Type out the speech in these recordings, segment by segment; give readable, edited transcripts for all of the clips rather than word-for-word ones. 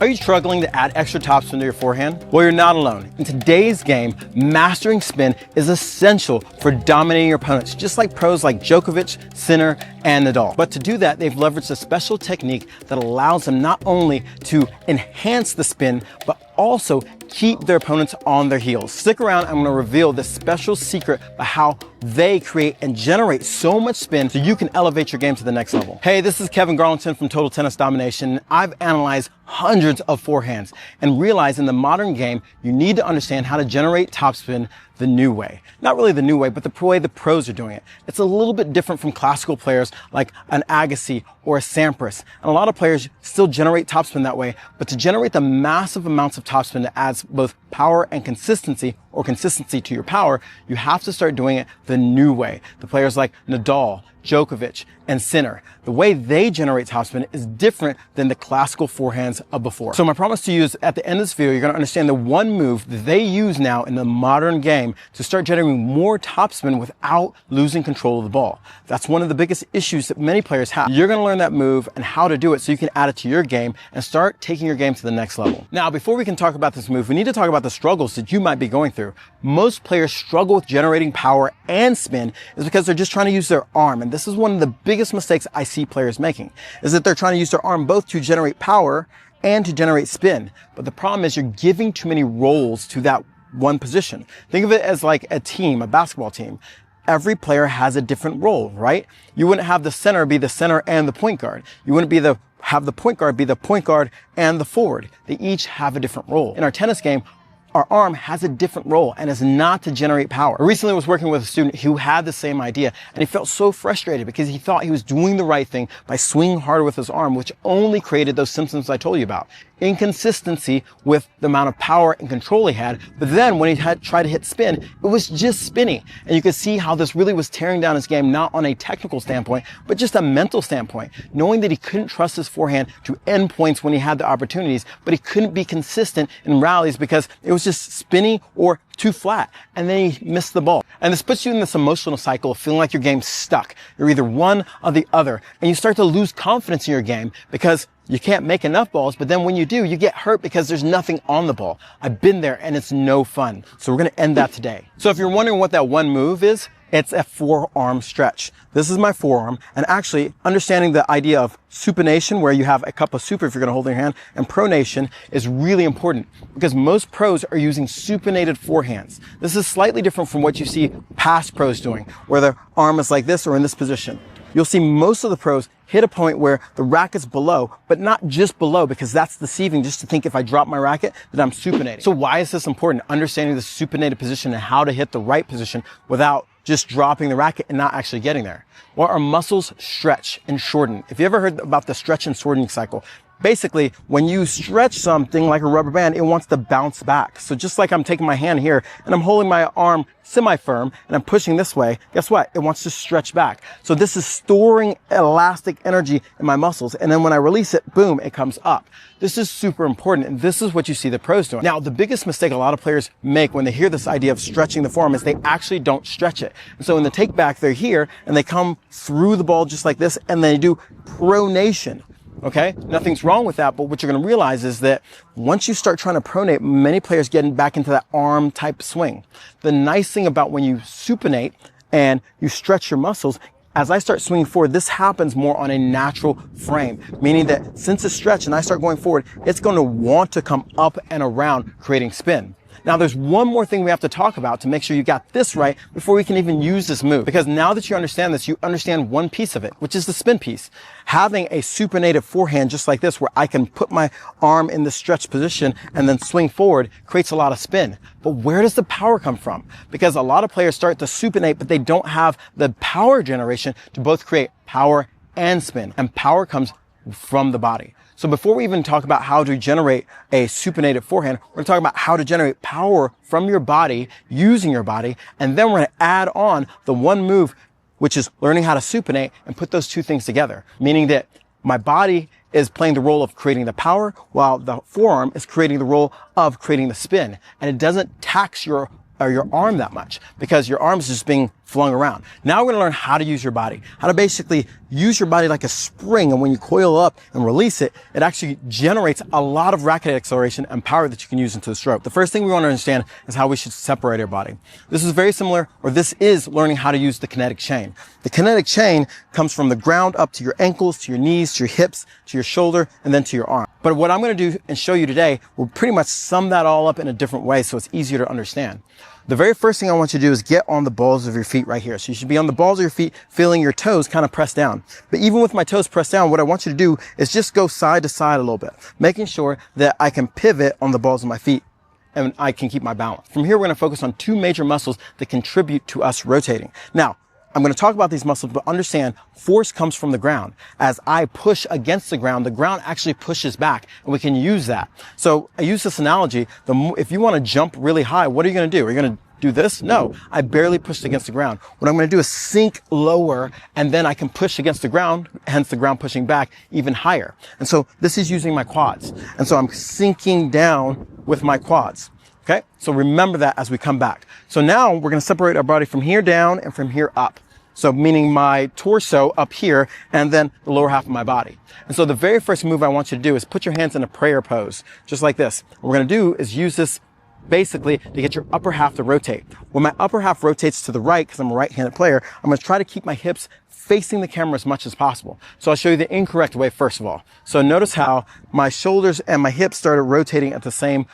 Are you struggling to add extra topspin to your forehand? Well, you're not alone. In today's game, mastering spin is essential for dominating your opponents, just like pros like Djokovic, Sinner, and Nadal. But to do that, they've leveraged a special technique that allows them not only to enhance the spin, but also keep their opponents on their heels. Stick around, I'm gonna reveal this special secret of how they create and generate so much spin so you can elevate your game to the next level. Hey, this is Kevin Garlington from Total Tennis Domination. I've analyzed hundreds of forehands and realized in the modern game, you need to understand how to generate topspin the new way. Not really the new way, but the way the pros are doing it. It's a little bit different from classical players like an Agassi or a Sampras. And a lot of players still generate topspin that way, but to generate the massive amounts of topspin that adds both power and consistency, or consistency to your power, you have to start doing it the new way. The players like Nadal, Djokovic, and Sinner, the way they generate topspin is different than the classical forehands of before. So my promise to you is at the end of this video, you're gonna understand the one move that they use now in the modern game to start generating more topspin without losing control of the ball. That's one of the biggest issues that many players have. You're gonna learn that move and how to do it so you can add it to your game and start taking your game to the next level. Now, before we can talk about this move, we need to talk about the struggles that you might be going through. Most players struggle with generating power and spin is because they're just trying to use their arm. And this is one of the biggest mistakes I see players making, is that they're trying to use their arm both to generate power and to generate spin. But the problem is you're giving too many roles to that one position. Think of it as like a team, a basketball team. Every player has a different role, right? You wouldn't have the center be the center and the point guard. You wouldn't have the point guard be the point guard and the forward. They each have a different role. In our tennis game, our arm has a different role and is not to generate power. I recently was working with a student who had the same idea, and he felt so frustrated because he thought he was doing the right thing by swinging harder with his arm, which only created those symptoms I told you about. Inconsistency with the amount of power and control he had, but then when he had tried to hit spin, it was just spinning. And you could see how this really was tearing down his game, not on a technical standpoint, but just a mental standpoint, knowing that he couldn't trust his forehand to end points when he had the opportunities, but he couldn't be consistent in rallies because it was just spinning or too flat, and then he missed the ball. And this puts you in this emotional cycle of feeling like your game's stuck. You're either one or the other, and you start to lose confidence in your game because you can't make enough balls, but then when you do, you get hurt because there's nothing on the ball. I've been there and it's no fun. So we're gonna end that today. So if you're wondering what that one move is, it's a forearm stretch. This is my forearm, and actually understanding the idea of supination, where you have a cup of soup if you're gonna hold in your hand, and pronation is really important because most pros are using supinated forehands. This is slightly different from what you see past pros doing, where their arm is like this or in this position. You'll see most of the pros hit a point where the racket's below, but not just below, because that's deceiving just to think if I drop my racket that I'm supinating. So why is this important? Understanding the supinated position and how to hit the right position without just dropping the racket and not actually getting there. Well, our muscles stretch and shorten. If you ever heard about the stretch and shortening cycle, basically, when you stretch something like a rubber band, it wants to bounce back. So just like I'm taking my hand here and I'm holding my arm semi-firm and I'm pushing this way, guess what? It wants to stretch back. So this is storing elastic energy in my muscles. And then when I release it, boom, it comes up. This is super important. And this is what you see the pros doing. Now, the biggest mistake a lot of players make when they hear this idea of stretching the forearm is they actually don't stretch it. And so in the take back, they're here and they come through the ball just like this and they do pronation. Okay, nothing's wrong with that, but what you're going to realize is that once you start trying to pronate, many players get back into that arm type swing. The nice thing about when you supinate and you stretch your muscles, as I start swinging forward, this happens more on a natural frame, meaning that since it's stretched and I start going forward, it's going to want to come up and around, creating spin. Now, there's one more thing we have to talk about to make sure you got this right before we can even use this move. Because now that you understand this, you understand one piece of it, which is the spin piece. Having a supinated forehand just like this, where I can put my arm in the stretched position and then swing forward, creates a lot of spin. But where does the power come from? Because a lot of players start to supinate, but they don't have the power generation to both create power and spin. And power comes from the body. So before we even talk about how to generate a supinated forehand, we're going to talk about how to generate power from your body, using your body, and then we're going to add on the one move, which is learning how to supinate and put those two things together, meaning that my body is playing the role of creating the power while the forearm is creating the role of creating the spin. And it doesn't tax your arm that much because your arm is just being flung around. Now we're gonna learn how to use your body, how to basically use your body like a spring, and when you coil up and release it, it actually generates a lot of racket acceleration and power that you can use into the stroke. The first thing we want to understand is how we should separate our body. This is very similar, or this is learning how to use the kinetic chain. The kinetic chain comes from the ground up to your ankles, to your knees, to your hips, to your shoulder, and then to your arm. But what I'm going to do and show you today will pretty much sum that all up in a different way so it's easier to understand. The very first thing I want you to do is get on the balls of your feet right here. So you should be on the balls of your feet, feeling your toes kind of pressed down. But even with my toes pressed down, what I want you to do is just go side to side a little bit, making sure that I can pivot on the balls of my feet and I can keep my balance. From here, we're going to focus on two major muscles that contribute to us rotating. Now, I'm going to talk about these muscles, but understand force comes from the ground. As I push against the ground actually pushes back, and we can use that. So I use this analogy. If you want to jump really high, what are you going to do? Are you going to do this? No, I barely pushed against the ground. What I'm going to do is sink lower, and then I can push against the ground, hence the ground pushing back even higher. And so this is using my quads. And so I'm sinking down with my quads. Okay, so remember that as we come back. So now we're going to separate our body from here down and from here up. So meaning my torso up here and then the lower half of my body. And so the very first move I want you to do is put your hands in a prayer pose, just like this. What we're going to do is use this basically to get your upper half to rotate. When my upper half rotates to the right, because I'm a right-handed player, I'm going to try to keep my hips facing the camera as much as possible. So I'll show you the incorrect way first of all. So notice how my shoulders and my hips started rotating at the same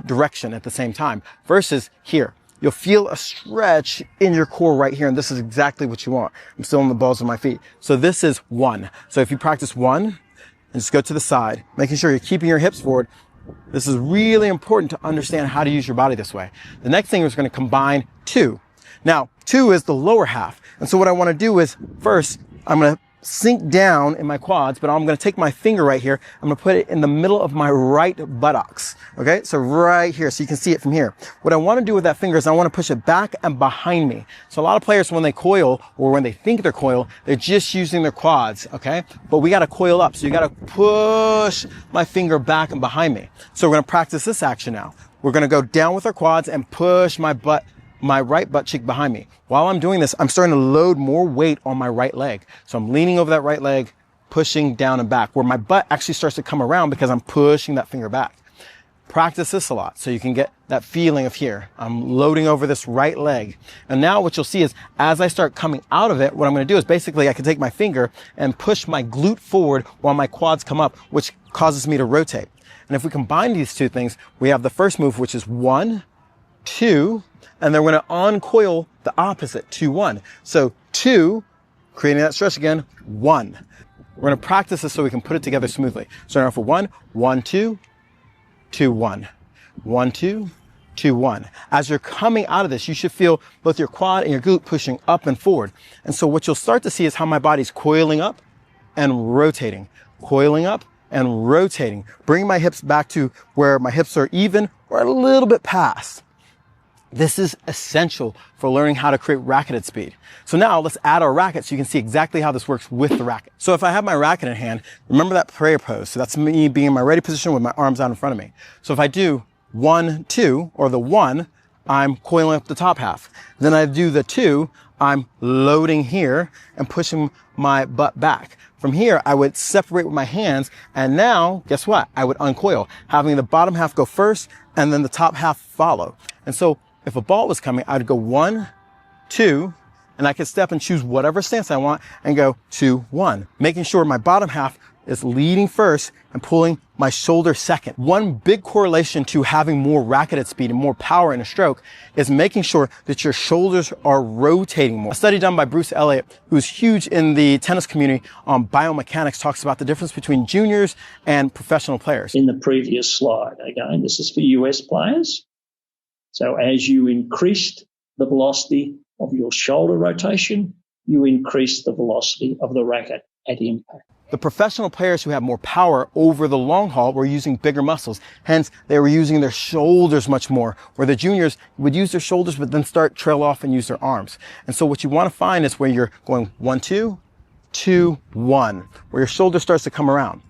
direction at the same time versus here. You'll feel a stretch in your core right here, and this is exactly what you want. I'm still on the balls of my feet. So this is one. So if you practice one, and just go to the side, making sure you're keeping your hips forward, this is really important to understand how to use your body this way. The next thing is going to combine two. Now, two is the lower half. And so what I want to do is first, I'm going to sink down in my quads, but I'm going to take my finger right here. I'm going to put it in the middle of my right buttocks. Okay. So right here. So you can see it from here. What I want to do with that finger is I want to push it back and behind me. So a lot of players, when they coil or when they think they're coil, they're just using their quads. Okay. But we got to coil up. So you got to push my finger back and behind me. So we're going to practice this action now. We're going to go down with our quads and push my right butt cheek behind me. While I'm doing this, I'm starting to load more weight on my right leg. So I'm leaning over that right leg, pushing down and back, where my butt actually starts to come around because I'm pushing that finger back. Practice this a lot so you can get that feeling of here. I'm loading over this right leg. And now what you'll see is as I start coming out of it, what I'm going to do is basically I can take my finger and push my glute forward while my quads come up, which causes me to rotate. And if we combine these two things, we have the first move, which is 1, 2, and then we're going to uncoil the opposite, 2, 1. So 2, creating that stretch again, 1. We're going to practice this so we can put it together smoothly. Starting off with 1, 1, 2, 2, 1. 1, 2, 2, 1. As you're coming out of this, you should feel both your quad and your glute pushing up and forward. And so what you'll start to see is how my body's coiling up and rotating, coiling up and rotating, bringing my hips back to where my hips are even or a little bit past. This is essential for learning how to create racketed speed. So now let's add our racket so you can see exactly how this works with the racket. So if I have my racket in hand, remember that prayer pose. So that's me being in my ready position with my arms out in front of me. So if I do 1, 2, or the 1, I'm coiling up the top half. Then I do the 2, I'm loading here and pushing my butt back. From here, I would separate with my hands, and now, guess what? I would uncoil, having the bottom half go first and then the top half follow. And so if a ball was coming, I'd go 1, 2, and I could step and choose whatever stance I want and go 2, 1, making sure my bottom half is leading first and pulling my shoulder second. One big correlation to having more racketed speed and more power in a stroke is making sure that your shoulders are rotating more. A study done by Bruce Elliott, who's huge in the tennis community on biomechanics, talks about the difference between juniors and professional players. In the previous slide, again, this is for US players. So as you increased the velocity of your shoulder rotation, you increase the velocity of the racket at impact. The professional players who have more power over the long haul were using bigger muscles. Hence, they were using their shoulders much more, where the juniors would use their shoulders but then start trail off and use their arms. And so what you want to find is where you're going 1, 2, 2, 1, where your shoulder starts to come around.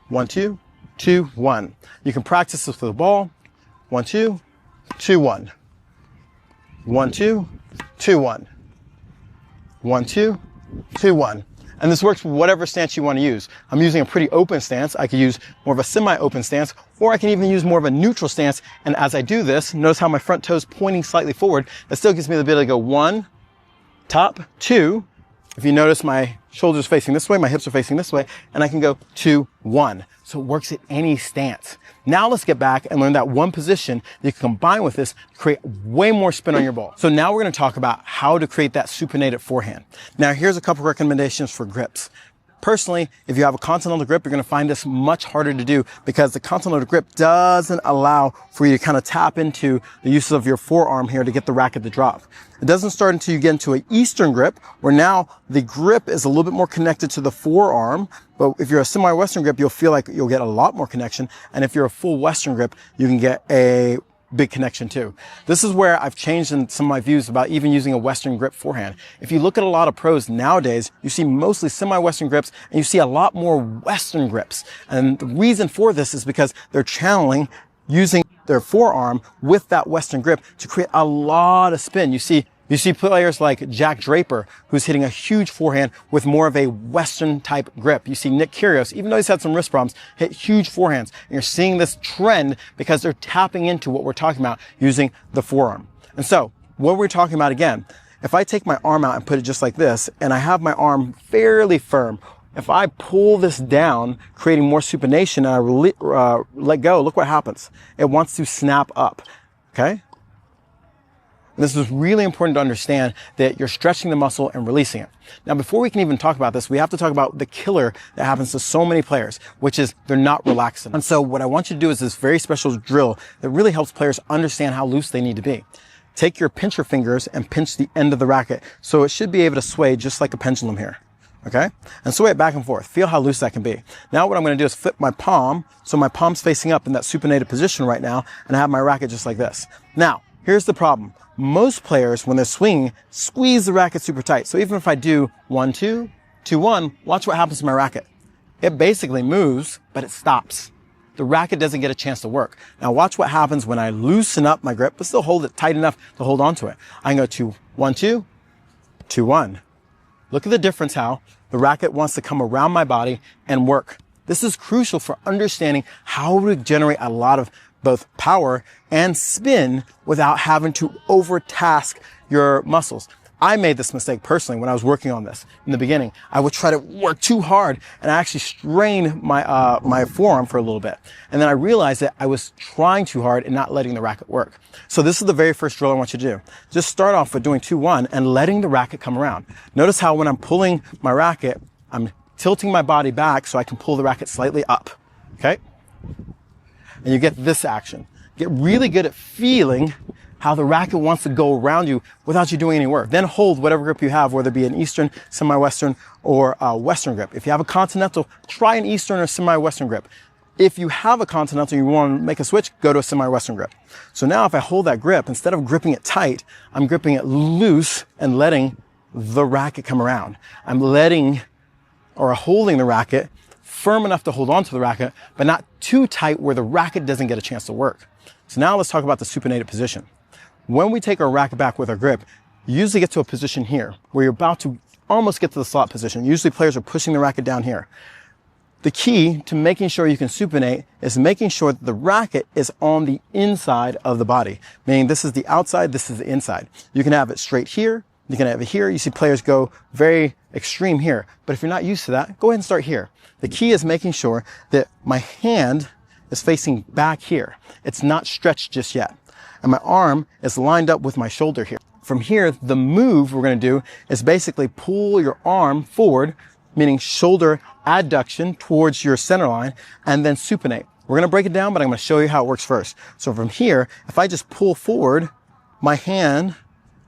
1, 2, 2, 1. You can practice this with the ball. 1, 2, 2, 1. 1, 2, 2, 1. 1, 2, 2, 1. And this works for whatever stance you want to use. I'm using a pretty open stance. I could use more of a semi-open stance, or I can even use more of a neutral stance. And as I do this, notice how my front toe is pointing slightly forward. That still gives me the ability to go 1, top, 2. If you notice, my shoulders facing this way, my hips are facing this way, and I can go 2, 1. So it works at any stance. Now let's get back and learn that one position that you can combine with this to create way more spin on your ball. So now we're going to talk about how to create that supinated forehand. Now here's a couple recommendations for grips. Personally, if you have a continental grip, you're going to find this much harder to do because the continental grip doesn't allow for you to kind of tap into the use of your forearm here to get the racket to drop. It doesn't start until you get into an Eastern grip, where now the grip is a little bit more connected to the forearm. But if you're a semi-Western grip, you'll feel like you'll get a lot more connection. And if you're a full Western grip, you can get a big connection too. This is where I've changed in some of my views about even using a Western grip forehand. If you look at a lot of pros nowadays, you see mostly semi-Western grips and you see a lot more Western grips. And the reason for this is because they're channeling using their forearm with that Western grip to create a lot of spin. You see players like Jack Draper, who's hitting a huge forehand with more of a Western type grip. You see Nick Kyrgios, even though he's had some wrist problems, hit huge forehands. And you're seeing this trend because they're tapping into what we're talking about using the forearm. And so what we're talking about again, if I take my arm out and put it just like this, and I have my arm fairly firm, if I pull this down, creating more supination, and I let go, look what happens. It wants to snap up, okay? And this is really important to understand that you're stretching the muscle and releasing it. Now, before we can even talk about this, we have to talk about the killer that happens to so many players, which is they're not relaxing. And so what I want you to do is this very special drill that really helps players understand how loose they need to be. Take your pincher fingers and pinch the end of the racket so it should be able to sway just like a pendulum here. Okay? And sway it back and forth. Feel how loose that can be. Now what I'm going to do is flip my palm, so my palm's facing up in that supinated position right now, and I have my racket just like this. Now, here's the problem. Most players, when they're swinging, squeeze the racket super tight. So even if I do 1, 2, 2, 1, watch what happens to my racket. It basically moves, but it stops. The racket doesn't get a chance to work. Now watch what happens when I loosen up my grip, but still hold it tight enough to hold on to it. I can go 2, 1, 2, 2, 1. Look at the difference how the racket wants to come around my body and work. This is crucial for understanding how to generate a lot of both power and spin without having to overtask your muscles. I made this mistake personally when I was working on this in the beginning. I would try to work too hard and I actually strained my forearm for a little bit. And then I realized that I was trying too hard and not letting the racket work. So this is the very first drill I want you to do. Just start off with doing 2, 1 and letting the racket come around. Notice how when I'm pulling my racket, I'm tilting my body back so I can pull the racket slightly up. Okay? And you get this action. Get really good at feeling how the racket wants to go around you without you doing any work. Then hold whatever grip you have, whether it be an Eastern, semi-Western, or a Western grip. If you have a continental, try an Eastern or semi-Western grip. If you have a continental and you want to make a switch, go to a semi-Western grip. So now if I hold that grip, instead of gripping it tight, I'm gripping it loose and letting the racket come around. I'm letting or holding the racket firm enough to hold on to the racket, but not too tight where the racket doesn't get a chance to work. So now let's talk about the supinated position. When we take our racket back with our grip, you usually get to a position here where you're about to almost get to the slot position. Usually players are pushing the racket down here. The key to making sure you can supinate is making sure that the racket is on the inside of the body, meaning this is the outside, this is the inside. You can have it straight here, you can have it here. You see players go very extreme here. But if you're not used to that, go ahead and start here. The key is making sure that my hand is facing back here. It's not stretched just yet. And my arm is lined up with my shoulder here. From here, the move we're going to do is basically pull your arm forward, meaning shoulder adduction towards your center line, and then supinate. We're going to break it down, but I'm going to show you how it works first. So from here, if I just pull forward, my hand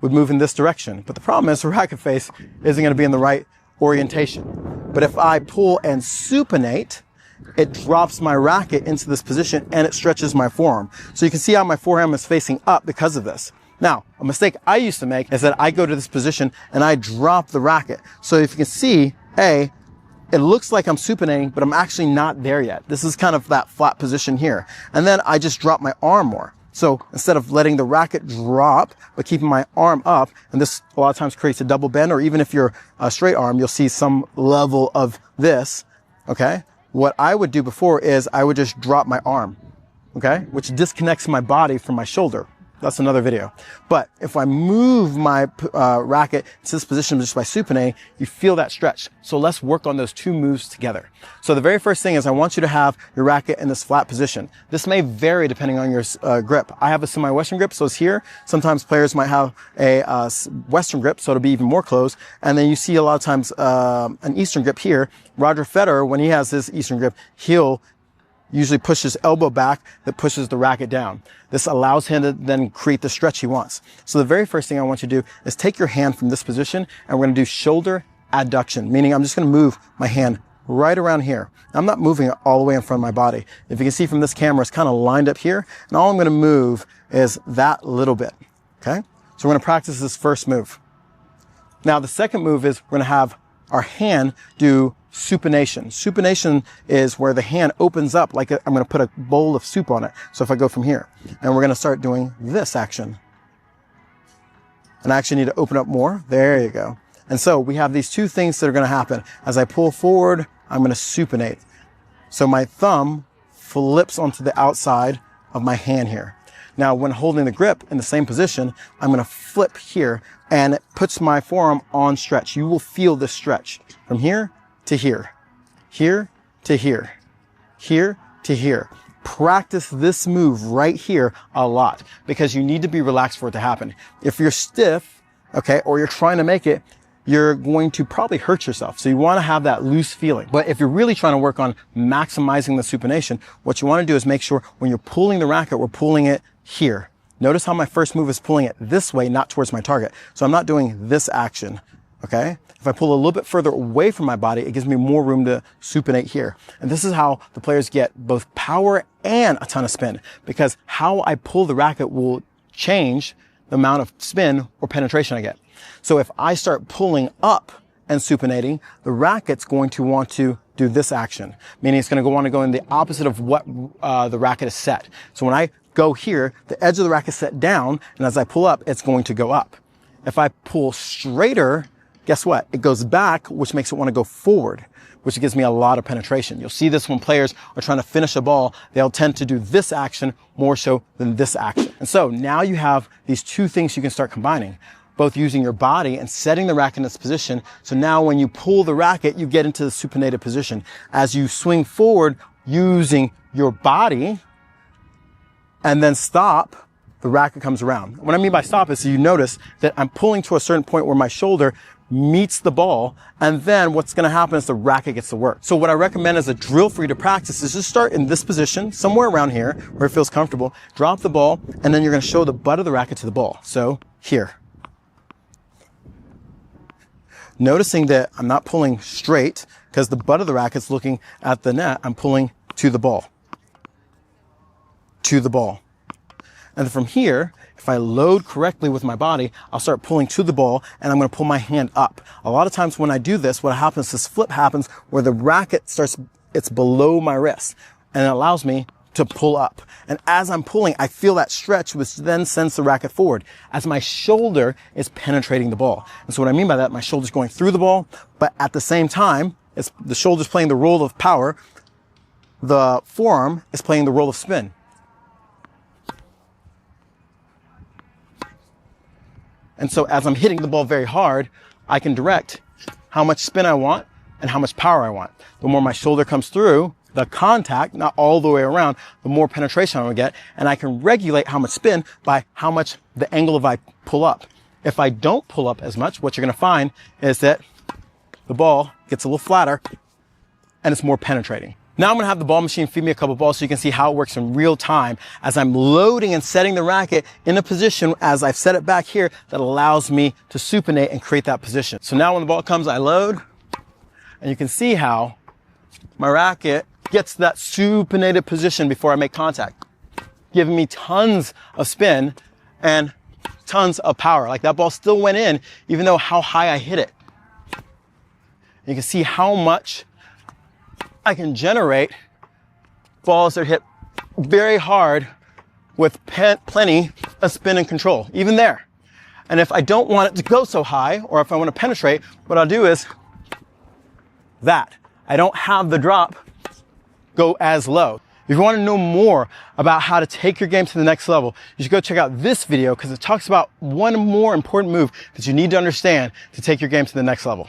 would move in this direction. But the problem is the racket face isn't going to be in the right orientation. But if I pull and supinate, it drops my racket into this position and it stretches my forearm. So you can see how my forearm is facing up because of this. Now, a mistake I used to make is that I go to this position and I drop the racket. So if you can see, it looks like I'm supinating, but I'm actually not there yet. This is kind of that flat position here. And then I just drop my arm more. So instead of letting the racket drop, but keeping my arm up, and this a lot of times creates a double bend, or even if you're a straight arm, you'll see some level of this, okay? What I would do before is I would just drop my arm, okay? Which disconnects my body from my shoulder. That's another video. But if I move my racket to this position just by supinating, you feel that stretch. So let's work on those two moves together. So the very first thing is I want you to have your racket in this flat position. This may vary depending on your grip. I have a semi-Western grip, so it's here. Sometimes players might have a Western grip, so it'll be even more closed. And then you see a lot of times an Eastern grip here. Roger Federer, when he has this Eastern grip, he'll usually push his elbow back that pushes the racket down. This allows him to then create the stretch he wants. So the very first thing I want you to do is take your hand from this position and we're going to do shoulder adduction, meaning I'm just going to move my hand right around here. I'm not moving it all the way in front of my body. If you can see from this camera, it's kind of lined up here, and all I'm going to move is that little bit, okay? So we're going to practice this first move. Now the second move is we're going to have our hand do supination. Supination is where the hand opens up like I'm going to put a bowl of soup on it. So if I go from here, and we're going to start doing this action. And I actually need to open up more. There you go. And so we have these two things that are going to happen. As I pull forward, I'm going to supinate. So my thumb flips onto the outside of my hand here. Now, when holding the grip in the same position, I'm going to flip here, and it puts my forearm on stretch. You will feel this stretch from here to here, here to here, here to here. Practice this move right here a lot because you need to be relaxed for it to happen. If you're stiff, okay, or you're trying to make it, you're going to probably hurt yourself. So you want to have that loose feeling. But if you're really trying to work on maximizing the supination, what you want to do is make sure when you're pulling the racket, we're pulling it here. Notice how my first move is pulling it this way, not towards my target. So I'm not doing this action, okay? If I pull a little bit further away from my body, it gives me more room to supinate here. And this is how the players get both power and a ton of spin, because how I pull the racket will change the amount of spin or penetration I get. So if I start pulling up and supinating, the racket's going to want to do this action, meaning it's going to want to go in the opposite of what the racket is set. So when I go here, the edge of the racket is set down, and as I pull up, it's going to go up. If I pull straighter, guess what? It goes back, which makes it want to go forward, which gives me a lot of penetration. You'll see this when players are trying to finish a ball. They'll tend to do this action more so than this action. And so now you have these two things you can start combining, both using your body and setting the racket in this position. So now when you pull the racket, you get into the supinated position. As you swing forward using your body and then stop, the racket comes around. What I mean by stop is you notice that I'm pulling to a certain point where my shoulder meets the ball, and then what's going to happen is the racket gets to work. So what I recommend as a drill for you to practice is just start in this position, somewhere around here where it feels comfortable, drop the ball, and then you're going to show the butt of the racket to the ball. So here. Noticing that I'm not pulling straight because the butt of the racket's looking at the net, I'm pulling to the ball. To the ball. And from here, if I load correctly with my body, I'll start pulling to the ball, and I'm going to pull my hand up. A lot of times when I do this, what happens, this flip happens where the racket starts, it's below my wrist, and it allows me to pull up. And as I'm pulling, I feel that stretch, which then sends the racket forward as my shoulder is penetrating the ball. And so what I mean by that, my shoulder's going through the ball, but at the same time, it's the shoulder's playing the role of power. The forearm is playing the role of spin. And so as I'm hitting the ball very hard, I can direct how much spin I want and how much power I want. The more my shoulder comes through, the contact, not all the way around, the more penetration I'm gonna get. And I can regulate how much spin by how much the angle of I pull up. If I don't pull up as much, what you're gonna find is that the ball gets a little flatter and it's more penetrating. Now I'm going to have the ball machine feed me a couple balls so you can see how it works in real time as I'm loading and setting the racket in a position as I've set it back here that allows me to supinate and create that position. So now when the ball comes, I load, and you can see how my racket gets to that supinated position before I make contact, giving me tons of spin and tons of power. Like that ball still went in even though how high I hit it. You can see how much I can generate balls that hit very hard with plenty of spin and control, even there. And if I don't want it to go so high, or if I want to penetrate, what I'll do is that. I don't have the drop go as low. If you want to know more about how to take your game to the next level, you should go check out this video because it talks about one more important move that you need to understand to take your game to the next level.